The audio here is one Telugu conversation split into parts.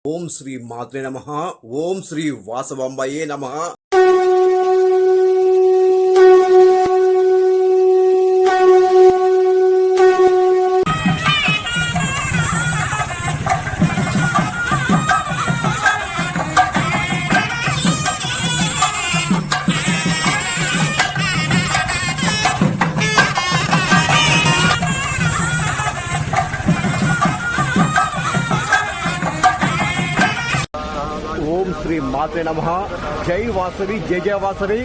ఓం శ్రీ మాత్రే నమః. ఓం శ్రీ వాసవాంబయే నమః. ఓం శ్రీ మాత్రే నమః. జై వాసవి, జయ జయ వాసవి.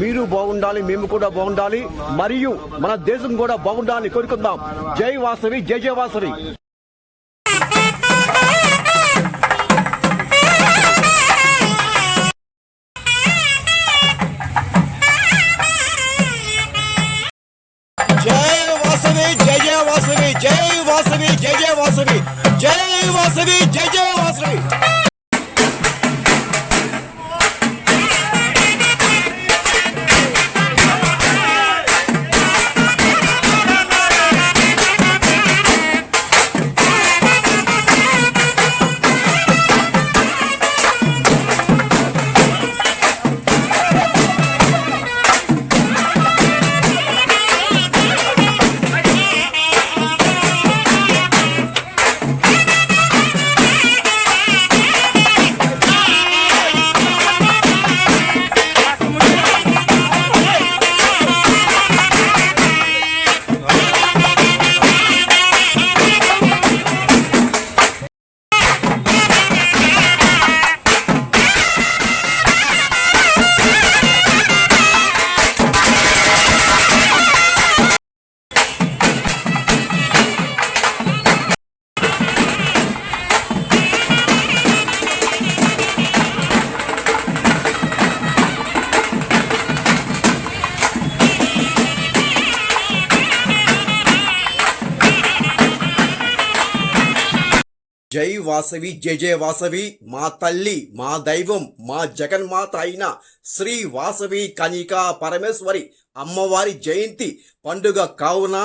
మీరు బాగుండాలి, మేము కూడా బాగుండాలి, మరియు మన దేశం కూడా బాగుండాలని కోరుకుందాం. జై వాసవి, జయ జయ వాసవి. జై వాసవి, జయ జయ వాసవి. జై వాసవి, జయ జయ వాసవి. జై వాసవి, జయ జయ వాసవి. జై వాసవి, జయ జయ వాసవి. మా తల్లి, మా దైవం, మా జగన్మాత అయిన శ్రీ వాసవి కనికా పరమేశ్వరి అమ్మవారి జయంతి పండుగ కావున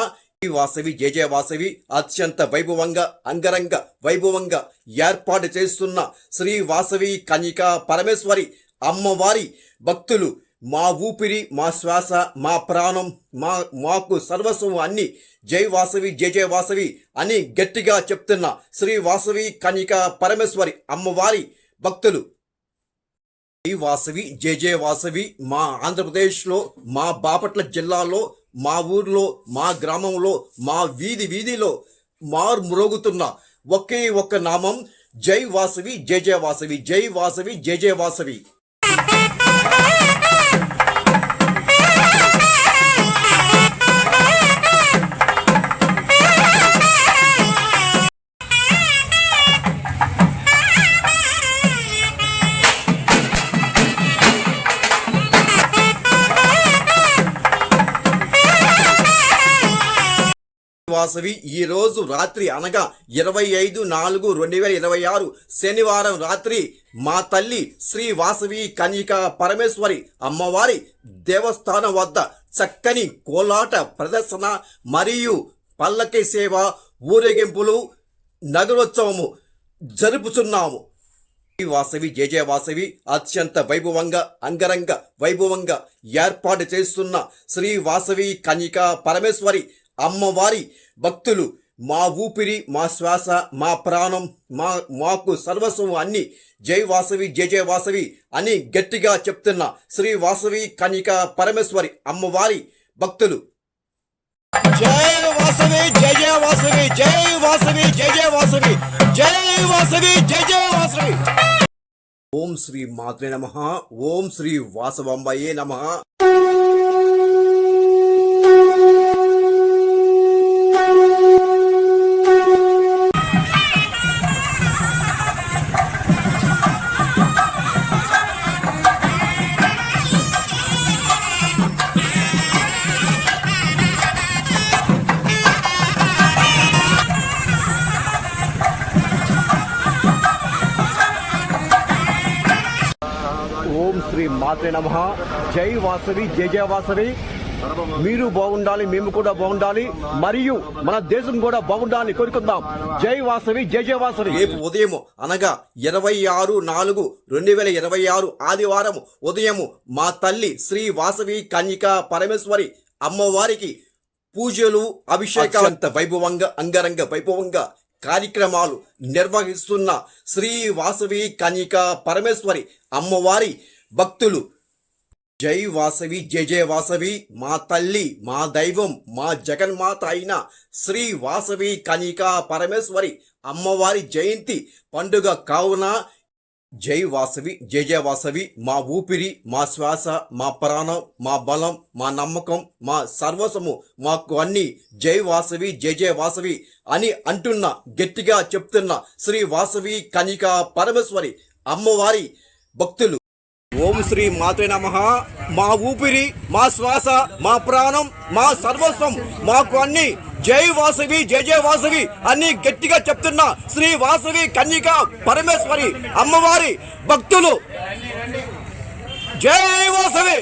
ఈ వాసవి, జయ జయ వాసవి అత్యంత వైభవంగా, అంగరంగ వైభవంగా ఏర్పాటు చేస్తున్న శ్రీ వాసవి కనికా పరమేశ్వరి అమ్మవారి భక్తులు మా ఊపిరి, మా శ్వాస, మా ప్రాణం, మాకు సర్వస్వం అన్ని జై వాసవి, జయ జయ వాసవి అని గట్టిగా చెప్తున్న శ్రీ వాసవి కనికా పరమేశ్వరి అమ్మవారి భక్తులు. ఈ వాసవి, జయ జయ వాసవి మా ఆంధ్రప్రదేశ్లో, మా బాపట్ల జిల్లాలో, మా ఊర్లో, మా గ్రామంలో, మా వీధిలో మ్రోగుతున్న ఒకే ఒక్క నామం జై వాసవి, జయ జయ వాసవి. జై వాసవి, జయ జయ వాసవి. వాసవి ఈ రోజు రాత్రి అనగా 25/4/2026 శనివారం రాత్రి మా తల్లి శ్రీ వాసవి కనికా పరమేశ్వరి అమ్మవారి దేవస్థానం వద్ద చక్కని కోలాట ప్రదర్శన మరియు పల్లకి సేవ, ఊరేగింపులు, నగరోత్సవము జరుపుతున్నాము. ఈ వాసవి, జయ జయ వాసవి అత్యంత వైభవంగా, అంగరంగ వైభవంగా ఏర్పాటు చేస్తున్న శ్రీ వాసవి కనికా పరమేశ్వరి అమ్మవారి భక్తులు మా ఊపిరి, మా శ్వాస, మా ప్రాణం, మాకు సర్వస్వం అన్ని జై వాసవి, జయ జయ వాసవి అని గట్టిగా చెప్తున్న శ్రీ వాసవి కనికా పరమేశ్వరి అమ్మవారి భక్తులు. జై వాసవి, జయ జయ వాసవి. జై వాసవి, జయ జయ వాసవి. జై వాసవి, జయ జయ వాసవి. ఓం శ్రీ మాత్రే నమః. ఓం శ్రీ వాసవాంబయే నమః. ఓం శ్రీ మాత్రే నమః. జై వాసవి, జయ జయ వాసవి. మీరు బాగుండాలి, మేము కూడా బాగుండాలి, మరియు మన దేశం కూడా బాగుండాలని కోరుకుందాం. జై వాసవి, జై జై వాసవి. రేపు ఉదయం అనగా 26/4/2026 ఆదివారం ఉదయం మా తల్లి శ్రీ వాసవి కన్యకా పరమేశ్వరి అమ్మవారికి పూజలు, అభిషేకాంత వైభవంగా, అంగరంగ వైభవంగా కార్యక్రమాలు నిర్వహిస్తున్న శ్రీ వాసవి కన్యకా పరమేశ్వరి అమ్మవారి భక్తులు జై వాసవి, జయ జయ వాసవి. మా తల్లి, మా దైవం, మా జగన్మాత అయిన శ్రీ వాసవి కన్యకా పరమేశ్వరి అమ్మవారి జయంతి పండుగ కావున జై వాసవి, జయ జయ వాసవి. మా ఊపిరి, మా శ్వాస, మా ప్రాణం, మా బలం, మా నమ్మకం, మా సర్వస్వము మాకు అన్ని జై వాసవి, జయ జయ వాసవి అని అంటున్న, గట్టిగా చెప్తున్న శ్రీ వాసవి కన్యకా పరమేశ్వరి అమ్మవారి భక్తులు ఓం శ్రీ మాతే నమః. మా ఊపిరి, మా శ్వాస, మా ప్రాణం, మా సర్వస్వం మాకు అన్ని జై వాసవి, జయ జయ వాసవి అని గట్టిగా చెప్తున్న శ్రీ వాసవి కన్యకా పరమేశ్వరి అమ్మవారి భక్తులు జై వాసవి.